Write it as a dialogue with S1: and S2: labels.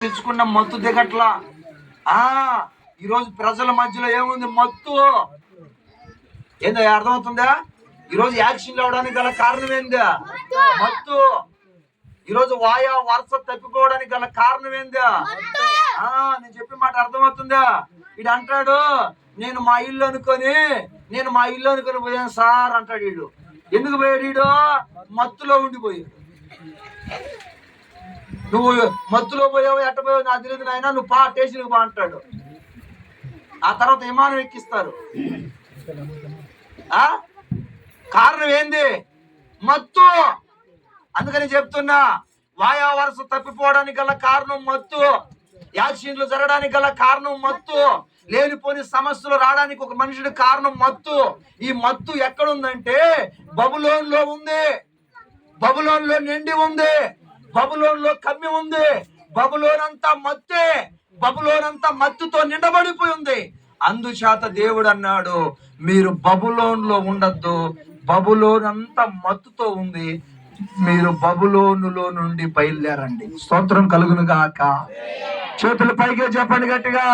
S1: తెచ్చుకున్న మత్తు దిగట్లా. ఈరోజు ప్రజల మధ్యలో ఏముంది? మత్తు. ఏందో అర్థమవుతుందా? ఈరోజు యాక్షన్ అవడానికి గల కారణం ఏంది? మత్తు. ఈరోజు వరుస తప్పిపోవడానికి గల కారణం ఏంది? నేను చెప్పే మాట అర్థమవుతుందా? వీడు అంటాడు, నేను మా ఇల్లు అనుకొని పోయాను సార్ అంటాడు. వీడు ఎందుకు పోయాడు? వీడు మత్తులో ఉండిపోయాడు. నువ్వు మత్తులో పోయావు, ఎట్ట పోయావు నాకు తెలియదు నాయన, నువ్వు స్టేషన్కి బా అంటాడు. ఆ తర్వాత విమానం ఎక్కిస్తారు. కారణం ఏంది? మత్తు. అందుకని చెప్తున్నా, వరుస తప్పిపోవడానికి గల కారణం మత్తు, యాక్సిడెంట్లు జరగడానికి గల కారణం మత్తు, లేనిపోని సమస్యలు రావడానికి ఒక మనుషుడి కారణం మత్తు. ఈ మత్తు ఎక్కడుందంటే బబులోనులో ఉంది. బబులోనులో నిండి ఉంది. బబులోనులో కమ్మి ఉంది. బబులోనంతా మత్తే. బబులోనంతా మత్తుతో నిండబడిపోయి ఉంది. అందుచేత దేవుడు అన్నాడు, మీరు బబులోనులో ఉండద్దు, బబులోనంతా మత్తుతో ఉంది, మీరు బబులోనులో నుండి బయలుదేరండి. స్తోత్రం కలుగును గాక. చేతులు పైకి చెప్పండి గట్టిగా.